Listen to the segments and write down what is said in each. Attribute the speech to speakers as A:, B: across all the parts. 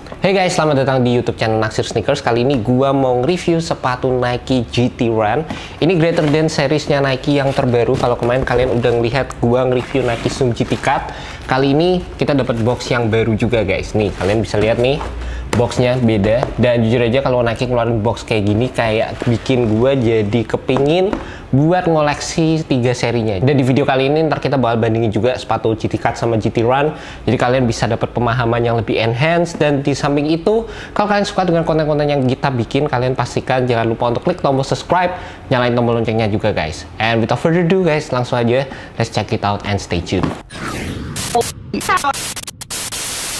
A: Hey guys, selamat datang di YouTube channel Naksir Sneakers. Kali ini gua mau nge-review sepatu Nike GT Run. Ini greater than seriesnya Nike yang terbaru. Kalau kemarin kalian udah ngelihat gua nge-review Nike Zoom GT Cut, kali ini kita dapat box yang baru juga guys. Nih, kalian bisa lihat nih, boxnya beda. Dan jujur aja kalau Nike ngeluarin box kayak gini kayak bikin gua jadi kepingin buat ngoleksi 3 serinya. Dan di video kali ini ntar kita bakal bandingin juga sepatu GT Cut sama GT Run, jadi kalian bisa dapat pemahaman yang lebih enhance. Dan di samping itu, kalau kalian suka dengan konten-konten yang kita bikin, kalian pastikan jangan lupa untuk klik tombol subscribe, nyalain tombol loncengnya juga guys. And without further ado guys, langsung aja let's check it out and stay tuned.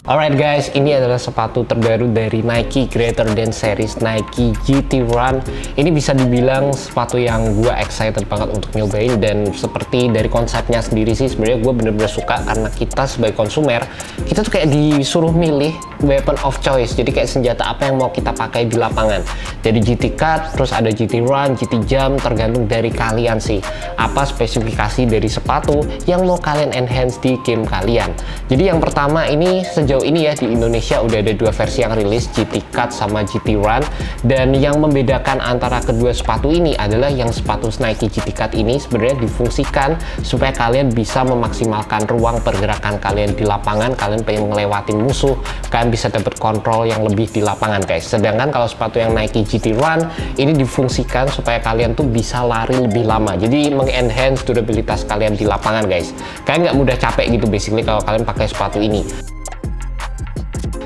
A: Alright guys, ini adalah sepatu terbaru dari Nike Greater Than Series Nike GT Run. Ini bisa dibilang sepatu yang gue excited banget untuk nyobain, dan seperti dari konsepnya sendiri sih sebenarnya gue bener-bener suka, karena kita sebagai konsumer, kita tuh kayak disuruh milih weapon of choice. Jadi kayak senjata apa yang mau kita pakai di lapangan. Jadi GT Cut, terus ada GT Run, GT Jump, tergantung dari kalian sih apa spesifikasi dari sepatu yang mau kalian enhance di game kalian. Jadi yang pertama ini, sejauh ini ya di Indonesia udah ada 2 versi yang rilis, GT Cut sama GT Run. Dan yang membedakan antara kedua sepatu ini adalah yang sepatu Nike GT Cut ini sebenarnya difungsikan supaya kalian bisa memaksimalkan ruang pergerakan kalian di lapangan. Kalian pengen ngelewatin musuh, kalian bisa dapat kontrol yang lebih di lapangan guys. Sedangkan kalau sepatu yang Nike GT Run ini difungsikan supaya kalian tuh bisa lari lebih lama, jadi mengenhance durabilitas kalian di lapangan guys. Kalian nggak mudah capek gitu basically kalau kalian pakai sepatu ini.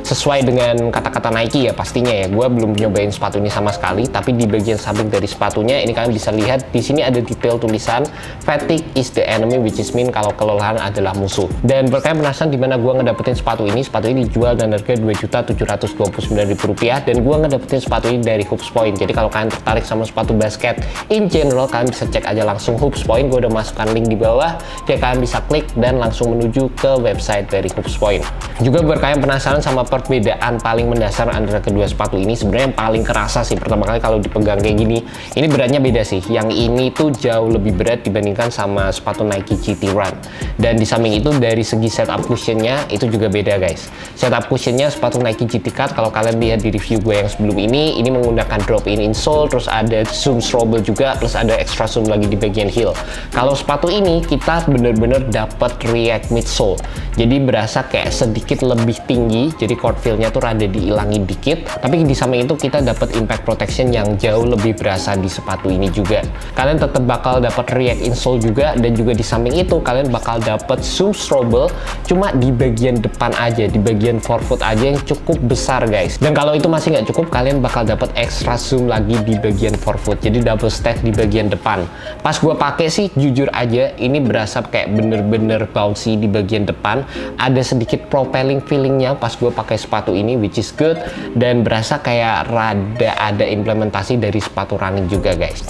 A: Sesuai dengan kata-kata Nike ya pastinya ya, gue belum nyobain sepatu ini sama sekali, tapi di bagian samping dari sepatunya ini kalian bisa lihat di sini ada detail tulisan fatigue is the enemy, which is mean kalau kelelahan adalah musuh. Dan berkalian penasaran dimana gue ngedapetin sepatu ini dijual dan harga Rp2.729.000, dan gue ngedapetin sepatu ini dari Hoops Point. Jadi kalau kalian tertarik sama sepatu basket in general, kalian bisa cek aja langsung Hoops Point. Gue udah masukkan link di bawah, jadi kalian bisa klik dan langsung menuju ke website dari Hoops Point. Juga berkalian penasaran sama perbedaan paling mendasar antara kedua sepatu ini, sebenarnya yang paling kerasa sih pertama kali kalau dipegang kayak gini, ini beratnya beda sih. Yang ini tuh jauh lebih berat dibandingkan sama sepatu Nike GT Run. Dan di samping itu dari segi setup cushionnya itu juga beda guys. Setup cushionnya sepatu Nike GT Cut, kalau kalian lihat di review gue yang sebelum ini menggunakan drop in insole, terus ada zoom stroble juga, plus ada extra zoom lagi di bagian heel. Kalau sepatu ini kita bener-bener dapat react midsole, jadi berasa kayak sedikit lebih tinggi, jadi court feel-nya tuh rada diilangi dikit. Tapi di samping itu kita dapat impact protection yang jauh lebih berasa di sepatu ini juga. Kalian tetap bakal dapat react insole juga, dan juga di samping itu kalian bakal dapat zoom stroble cuma di bagian depan aja, di bagian forefoot aja yang cukup besar guys. Dan kalau itu masih nggak cukup, kalian bakal dapat extra zoom lagi di bagian forefoot, jadi double stack di bagian depan. Pas gua pakai sih jujur aja ini berasa kayak bener-bener bouncy di bagian depan, ada sedikit propelling feelingnya pas gue pakai sepatu ini, which is good, dan berasa kayak rada ada implementasi dari sepatu running juga guys.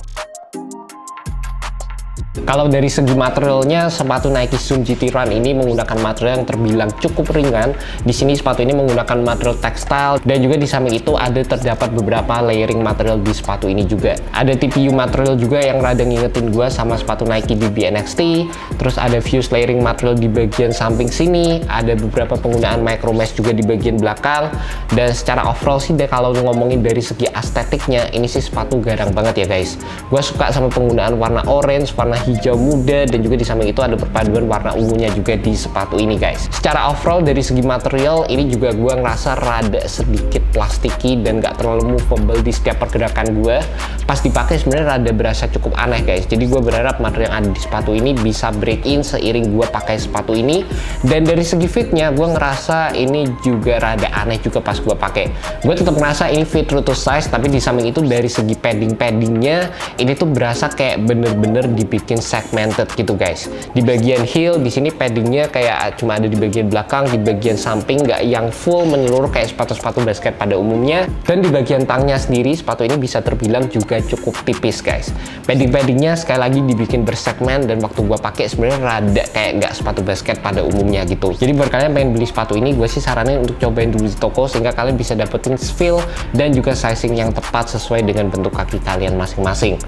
A: Kalau dari segi materialnya, sepatu Nike Zoom GT Run ini menggunakan material yang terbilang cukup ringan. Di sini sepatu ini menggunakan material tekstil, dan juga di samping itu terdapat beberapa layering material di sepatu ini juga. Ada TPU material juga yang rada ngingetin gua sama sepatu Nike BB NXT. Terus ada fuse layering material di bagian samping sini. Ada beberapa penggunaan micro mesh juga di bagian belakang. Dan secara overall sih deh, kalau ngomongin dari segi estetiknya, ini sih sepatu garang banget ya guys. Gua suka sama penggunaan warna orange, warna hijau muda, dan juga di samping itu ada perpaduan warna ungunya juga di sepatu ini guys. Secara overall dari segi material ini juga gue ngerasa rada sedikit plastiki dan gak terlalu movable di setiap pergerakan gue. Pas dipakai sebenarnya rada berasa cukup aneh guys. Jadi gue berharap material yang ada di sepatu ini bisa break in seiring gue pakai sepatu ini. Dan dari segi fitnya gue ngerasa ini juga rada aneh juga pas gue pakai. Gue tetap ngerasa ini fit true to size, tapi di samping itu dari segi paddingnya ini tuh berasa kayak bener-bener dibikin segmented gitu guys. Di bagian heel di sini paddingnya kayak cuma ada di bagian belakang, di bagian samping nggak yang full menyeluruh kayak sepatu-sepatu basket pada umumnya. Dan di bagian tangnya sendiri sepatu ini bisa terbilang juga cukup tipis guys. Paddingnya sekali lagi dibikin bersegmen, dan waktu gua pakai sebenarnya rada kayak nggak sepatu basket pada umumnya gitu. Jadi buat kalian pengen beli sepatu ini, gue sih saranin untuk cobain dulu di toko sehingga kalian bisa dapetin feel dan juga sizing yang tepat sesuai dengan bentuk kaki kalian masing-masing.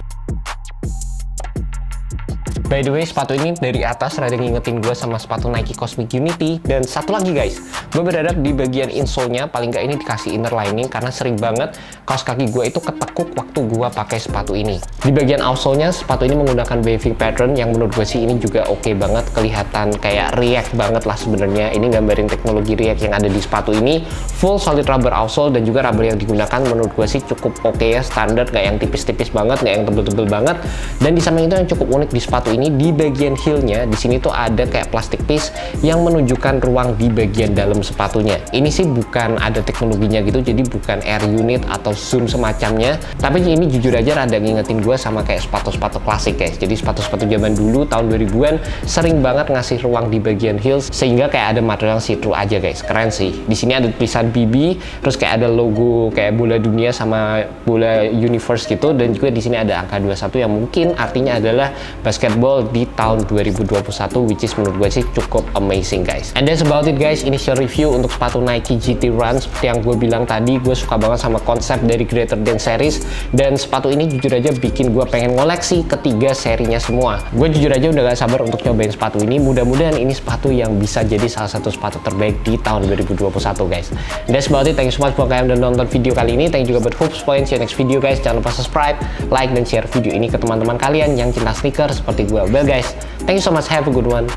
A: By the way, sepatu ini dari atas rada ngingetin gue sama sepatu Nike Cosmic Unity. Dan satu lagi guys, gue berharap di bagian insole-nya paling nggak ini dikasih inner lining, karena sering banget kaos kaki gue itu ketekuk waktu gue pakai sepatu ini. Di bagian outsole-nya sepatu ini menggunakan waving pattern yang menurut gue sih ini juga oke banget, kelihatan kayak React banget lah sebenarnya. Ini gambarin teknologi React yang ada di sepatu ini. Full solid rubber outsole dan juga rubber yang digunakan menurut gue sih cukup oke ya, standar, nggak yang tipis-tipis banget, nggak yang tebel-tebel banget. Dan di samping itu yang cukup unik di sepatu ini, di bagian heel-nya di sini tuh ada kayak plastik piece yang menunjukkan ruang di bagian dalam sepatunya. Ini sih bukan ada teknologinya gitu, jadi bukan air unit atau zoom semacamnya, tapi ini jujur aja rada ngingetin gue sama kayak sepatu-sepatu klasik guys. Jadi sepatu-sepatu zaman dulu tahun 2000-an sering banget ngasih ruang di bagian heels sehingga kayak ada material see-through aja guys. Keren sih. Di sini ada tulisan BB, terus kayak ada logo kayak bola dunia sama bola universe gitu, dan juga di sini ada angka 21 yang mungkin artinya adalah basketball di tahun 2021, which is menurut gue sih cukup amazing guys. And that's about it guys, initial review untuk sepatu Nike GT Run. Seperti yang gue bilang tadi, gue suka banget sama konsep dari Greater Than series, dan sepatu ini jujur aja bikin gue pengen ngoleksi ketiga serinya semua. Gue jujur aja udah gak sabar untuk nyobain sepatu ini. Mudah-mudahan ini sepatu yang bisa jadi salah satu sepatu terbaik di tahun 2021 guys. And that's about it, thank you so much buat kalian udah nonton video kali ini. Thank you juga buat Hoops Point, see you next video guys. Jangan lupa subscribe, like, dan share video ini ke teman-teman kalian yang cinta sneaker seperti gue. Well guys, thank you so much, have a good one.